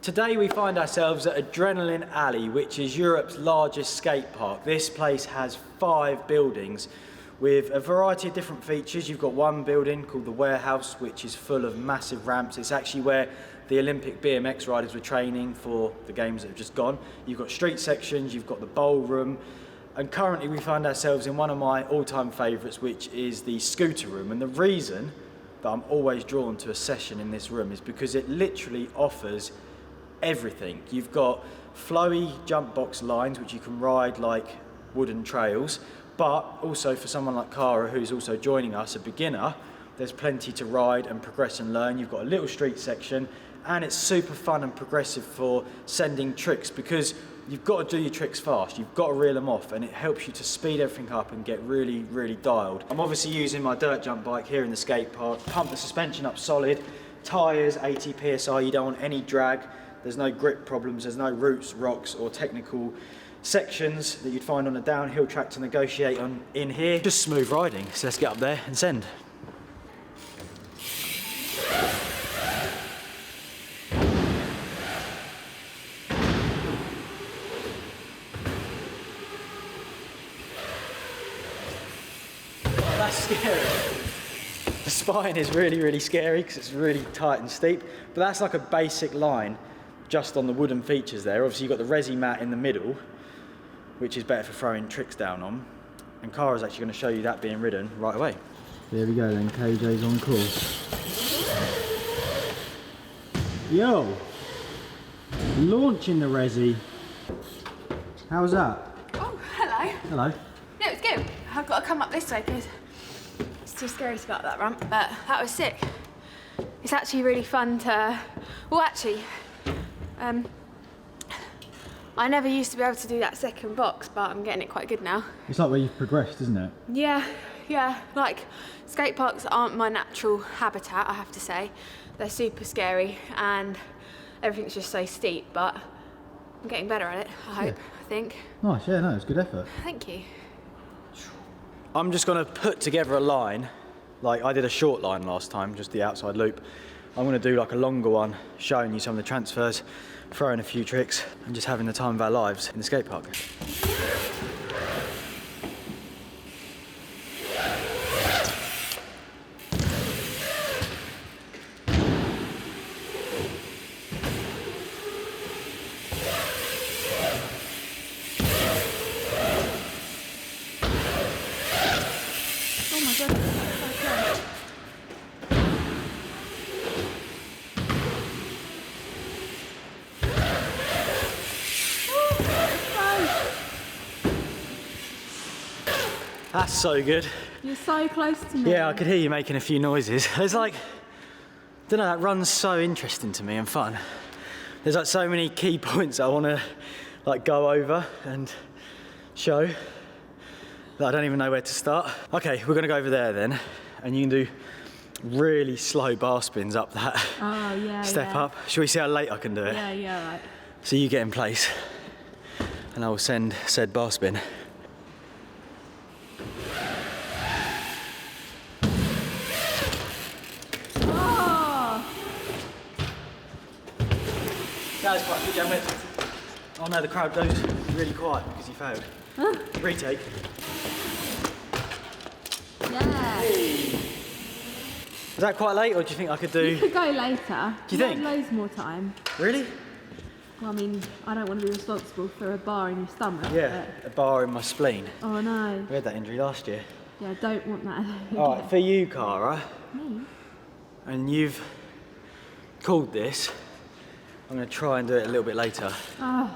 Today we find ourselves at Adrenaline Alley, which is Europe's largest skate park. This place has 5 buildings with a variety of different features. You've got one building called the Warehouse, which is full of massive ramps. It's actually where the Olympic BMX riders were training for the games that have just gone. You've got street sections, you've got the ballroom, and currently we find ourselves in one of my all-time favourites, which is the scooter room. And the reason that I'm always drawn to a session in this room is because it literally offers everything. You've got flowy jump box lines which you can ride like wooden trails, but also for someone like Cara, who's also joining us, a beginner, there's plenty to ride and progress and learn. You've got a little street section, and it's super fun and progressive for sending tricks, because you've got to do your tricks fast, you've got to reel them off, and it helps you to speed everything up and get really, really dialed. I'm obviously using my dirt jump bike here in the skate park, pump the suspension up solid, tyres 80 PSI, you don't want any drag, there's no grip problems, there's no roots, rocks or technical sections that you'd find on a downhill track to negotiate on in here. Just smooth riding, so let's get up there and send. Oh, that's scary. The spine is really, really scary because it's really tight and steep, but that's like a basic line just on the wooden features there. Obviously you've got the resi mat in the middle, which is better for throwing tricks down on, and Cara's actually going to show you that being ridden right away. There we go then, KJ's on course. Yo! Launching the resi. How was that? Oh, hello. Hello. Yeah, it was good. I've got to come up this way because it's too scary to go up that ramp, but that was sick. It's actually really fun to, well actually, I never used to be able to do that second box, but I'm getting it quite good now. It's like where you've progressed, isn't it? Yeah, like skate parks aren't my natural habitat, I have to say. They're super scary and everything's just so steep, but I'm getting better at it, I hope, I think. Nice, yeah, no, it's good effort. Thank you. I'm just going to put together a line, like I did a short line last time, just the outside loop. I'm going to do like a longer one, showing you some of the transfers, throwing a few tricks, and just having the time of our lives in the skate park. Oh my god, that's so close. That's so good. You're so close to me. Yeah, I could hear you making a few noises. It's like, I don't know, that run's so interesting to me and fun. There's like so many key points I want to like go over and show that I don't even know where to start. Okay, we're going to go over there then, and you can do really slow bar spins up that step up. Shall we see how late I can do it? Yeah, right. So you get in place and I will send said bar spin. That was quite a good jump it. Oh no, the crowd goes really quiet because you failed. Retake. Yeah. Hey. Was that quite late, or do you think I could do? You could go later. Do you think? have loads more time. Really? Well, I mean, I don't want to be responsible for a bar in your stomach. Yeah, a bar in my spleen. Oh no. We had that injury last year. Yeah, I don't want that. Alright, for you, Cara, Me? and you've called this, I'm going to try and do it a little bit later. Oh.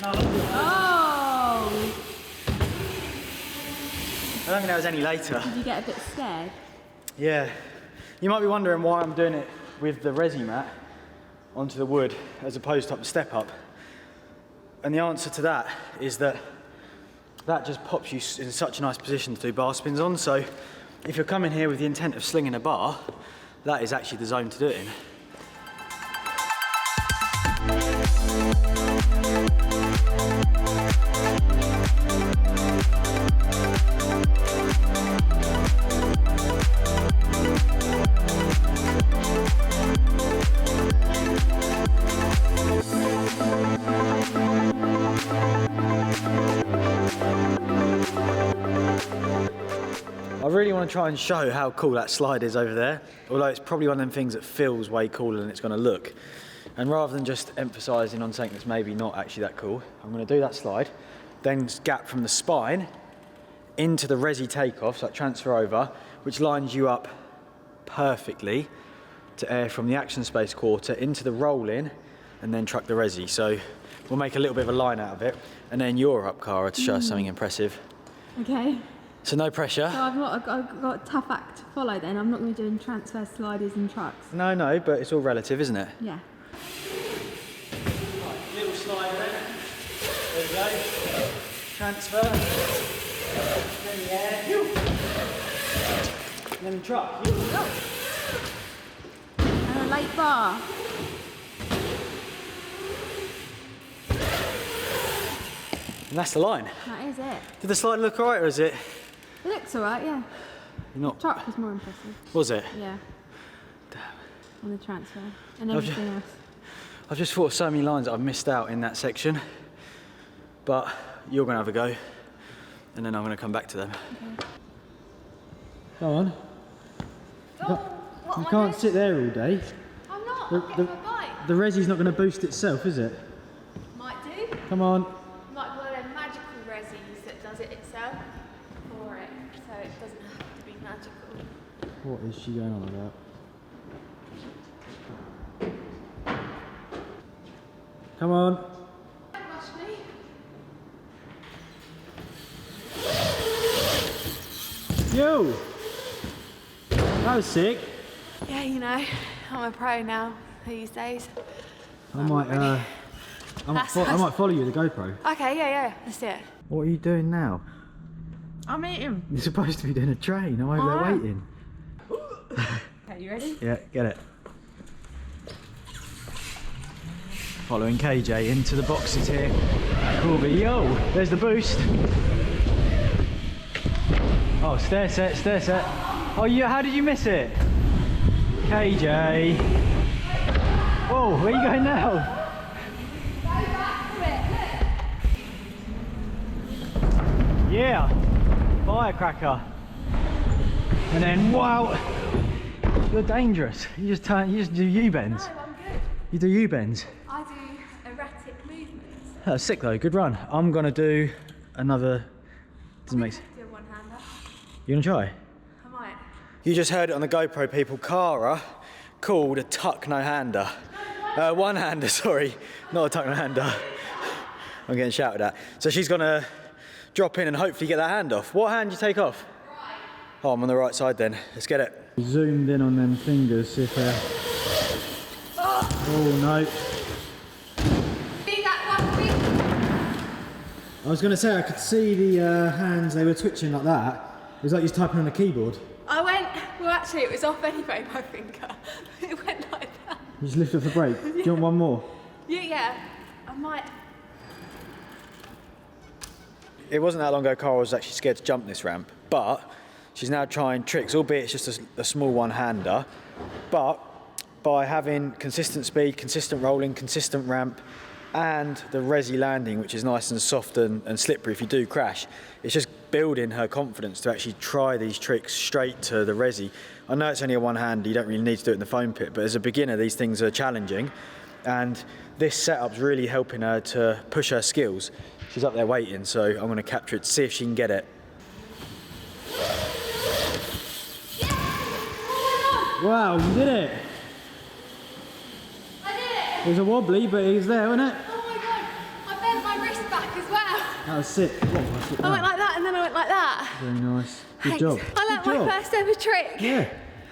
Oh! I don't think that was any later. Did you get a bit scared? Yeah. You might be wondering why I'm doing it with the resi mat onto the wood as opposed to up the step up. And the answer to that is that just pops you in such a nice position to do bar spins on. So if you're coming here with the intent of slinging a bar, that is actually the zone to do it in. want to try and show how cool that slide is over there, although it's probably one of them things that feels way cooler than it's going to look. And rather than just emphasising on something that's maybe not actually that cool, I'm going to do that slide, then gap from the spine into the resi takeoff, so that transfer over, which lines you up perfectly to air from the action space quarter into the roll in and then truck the resi. So we'll make a little bit of a line out of it, and then you're up, Cara, to show us something impressive. Okay. So no pressure. So I've got a tough act to follow then. I'm not going to be doing transfer sliders and trucks. No, but it's all relative, isn't it? Yeah. Right, little slide then. There we go. Transfer. Then the air. And then the truck. And a late bar. And that's the line. That is it. Did the slide look alright, or is it? It looks alright, yeah. You're not. Truck was more impressive. Was it? Yeah. On the transfer and everything else. I've just thought of so many lines that I've missed out in that section. But you're going to have a go, and then I'm going to come back to them. Okay. Go on. What You am I can't doing? sit there all day. I'm not. The- I'm getting my bike. The resi's not going to boost itself, is it? Might do. Come on. Might be one of them magical resis that does it itself for it, so it doesn't have to be magical. What is she going on about? Come on. Don't rush me. Yo! That was sick. Yeah, you know, I'm a pro now these days. I might follow you with the GoPro. Okay, yeah, let's do it. What are you doing now? I'm eating. You're supposed to be doing a train. I'm over there waiting. Okay, you ready? Yeah, get it. Following KJ into the boxes here. Cool, but yo, there's the boost. Oh, stair set. Oh, how did you miss it? KJ. Whoa, where are you going now? Go back to it, Yeah, firecracker. And then, wow, you're dangerous. You just do U-bends. look. No, I'm good. You do U-bends. I do erratic movements. That's sick though, good run. I'm gonna do another, doesn't make sense. Do a one-hander. You gonna try? I might. You just heard it on the GoPro, people. Cara called a tuck no-hander. One-hander, sorry. Not a tuck no-hander. I'm getting shouted at. So she's gonna drop in and hopefully get that hand off. What hand do you take off? Right. Oh, I'm on the right side then. Let's get it. Zoomed in on them fingers, see if oh no. See that one thing? I was gonna say, I could see the hands, they were twitching like that. It was like you was typing on a keyboard. Well actually it was off anyway, my finger. It went like that. You just lift off the brake. Do you want one more? Yeah, I might. It wasn't that long ago Cara was actually scared to jump this ramp, but she's now trying tricks, albeit it's just a small one-hander. But by having consistent speed, consistent rolling, consistent ramp, and the resi landing, which is nice and soft and slippery if you do crash, it's just building her confidence to actually try these tricks straight to the resi. I know it's only a one-hander, you don't really need to do it in the foam pit, but as a beginner these things are challenging, and this setup's really helping her to push her skills. She's up there waiting, so I'm going to capture it to see if she can get it. Wow, you did it! I did it! It was a wobbly, but it was there, wasn't it? Oh my god, I bent my wrist back as well. That was sick. Whoa, that's it. I went like that and then I went like that. Very nice. Good Thanks. job. I learnt Good my job. first ever trick. Yeah,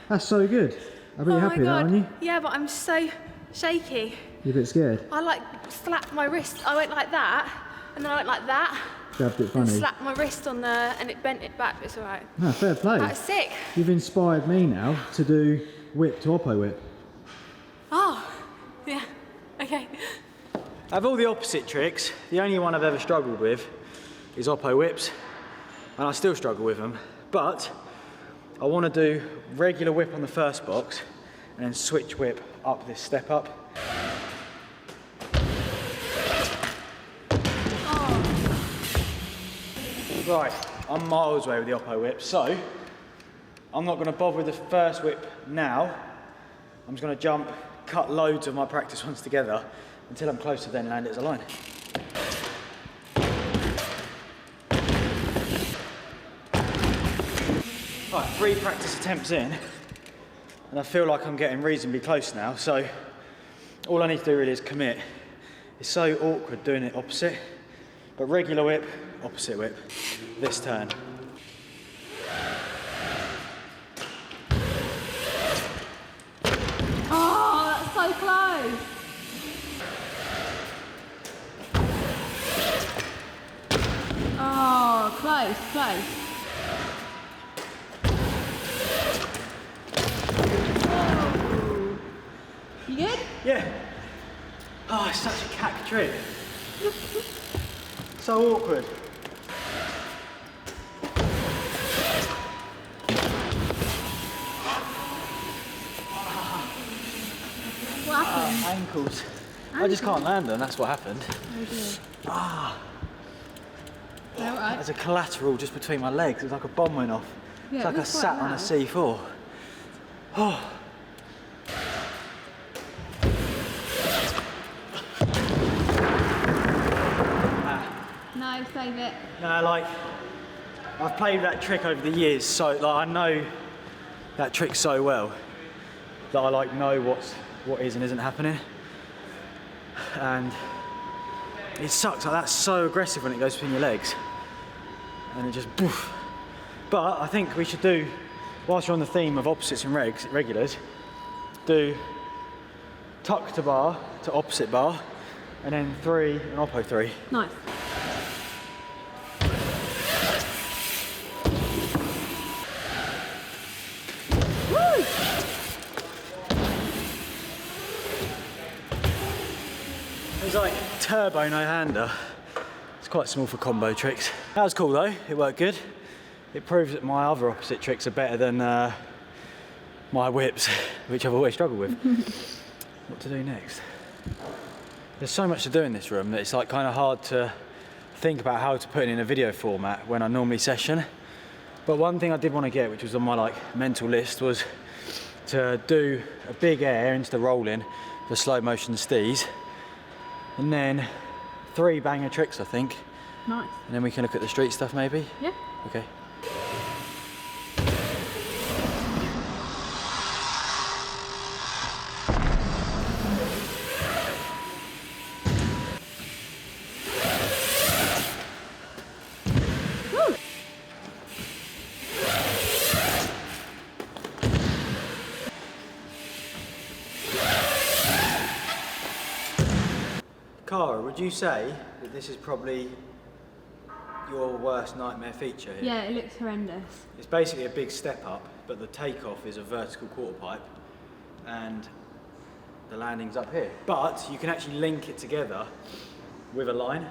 that's so good. I bet you're happy with that, aren't you? Yeah, but I'm so shaky. You're a bit scared. I like slapped my wrist. I went like that and then I went like that. Grabbed it And funny. slapped my wrist on the and it bent it back. It's alright. No, fair play. That was sick. You've inspired me now to do whip to oppo whip. Oh, yeah. Okay. Of all the opposite tricks, the only one I've ever struggled with is oppo whips, and I still struggle with them. But I want to do regular whip on the first box and then switch whip up this step up. Oh. Right, I'm miles away with the oppo whip, so I'm not going to bother with the first whip now. I'm just going to jump, cut loads of my practice ones together until I'm close to then land it as a line. Right, 3 practice attempts in, and I feel like I'm getting reasonably close now, so all I need to do really is commit. It's so awkward doing it opposite, but regular whip, opposite whip, this turn. Oh, that's so close. Oh, close, close. Oh. You good? Yeah. Oh, it's such a cack trick. So awkward. What happened? Ankles. I just can't land them, that's what happened. Oh dear. Ah, They're all right. there's a collateral just between my legs. It's like a bomb went off. Yeah, It's like it I was quite sat on a loud. C4. Oh. No, save it. No, like, I've played that trick over the years, so like I know that trick so well that I like know what is and isn't happening. And it sucks, like that's so aggressive when it goes between your legs. And it just poof. But I think we should do, whilst you're on the theme of opposites and regulars, do tuck to bar to opposite bar, and then 3 and oppo 3. Nice. Woo! It's like turbo no-hander. It's quite small for combo tricks. That was cool though, it worked good. It proves that my other opposite tricks are better than my whips, which I've always struggled with. What to do next? There's so much to do in this room that it's like kind of hard to think about how to put it in a video format when I normally session. But one thing I did want to get, which was on my like mental list, was to do a big air into the rolling for slow motion stees, and then 3 banger tricks I think, Nice. and then we can look at the street stuff maybe. Yeah. Okay. Woo! Cara, would you say that this is probably your worst nightmare feature here? Yeah, it looks horrendous. It's basically a big step up, but the takeoff is a vertical quarter pipe and the landing's up here. But you can actually link it together with a line.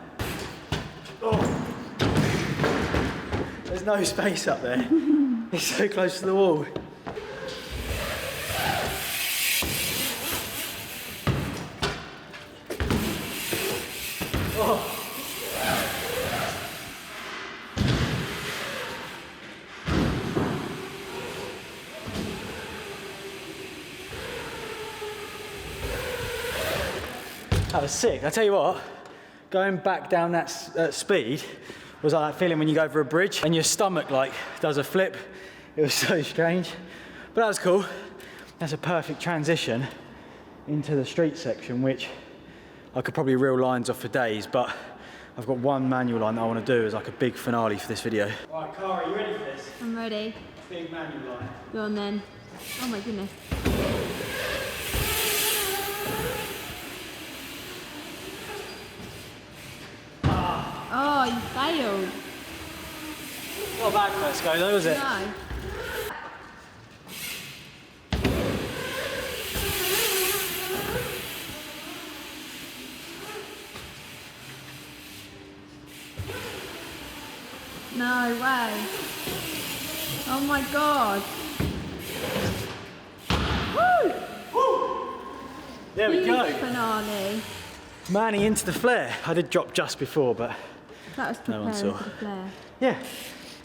Oh! There's no space up there. It's so close to the wall. Oh! That was sick. I tell you what, going back down that speed was like that feeling when you go over a bridge and your stomach like does a flip. It was so strange, but that was cool. That's a perfect transition into the street section, which I could probably reel lines off for days, but I've got one manual line that I want to do as like a big finale for this video. All right, Cara, you ready for this? I'm ready. Big manual line. Go on then. Oh my goodness. Oh, you failed. Not a bad first go though, was it? No. No way. Oh my god. Woo! There we Huge go. finale. Manny into the flare. I did drop just before, but That was No one preparing saw. for the flare. yeah.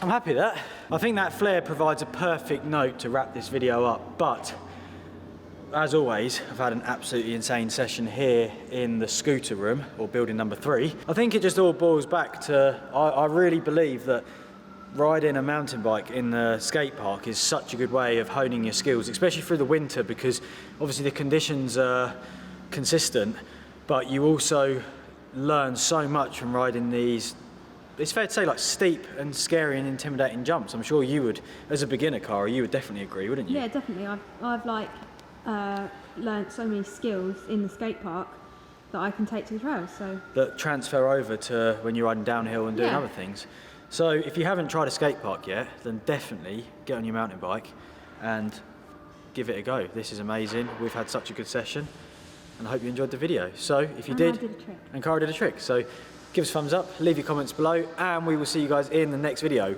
I'm happy with that. I think that flare provides a perfect note to wrap this video up, but as always, I've had an absolutely insane session here in the scooter room, or building number 3. I think it just all boils back to, I really believe that riding a mountain bike in the skate park is such a good way of honing your skills, especially through the winter, because obviously the conditions are consistent, but you also learn so much from riding these, it's fair to say, like steep and scary and intimidating jumps. I'm sure you would, as a beginner, Cara, you would definitely agree, wouldn't you? Yeah, definitely. I've like learnt so many skills in the skate park that I can take to the trails. So that transfer over to when you're riding downhill and doing other things. So if you haven't tried a skate park yet, then definitely get on your mountain bike and give it a go. This is amazing. We've had such a good session, and I hope you enjoyed the video. So if you did, I did a trick. and Cara did a trick. So give us a thumbs up, leave your comments below, and we will see you guys in the next video.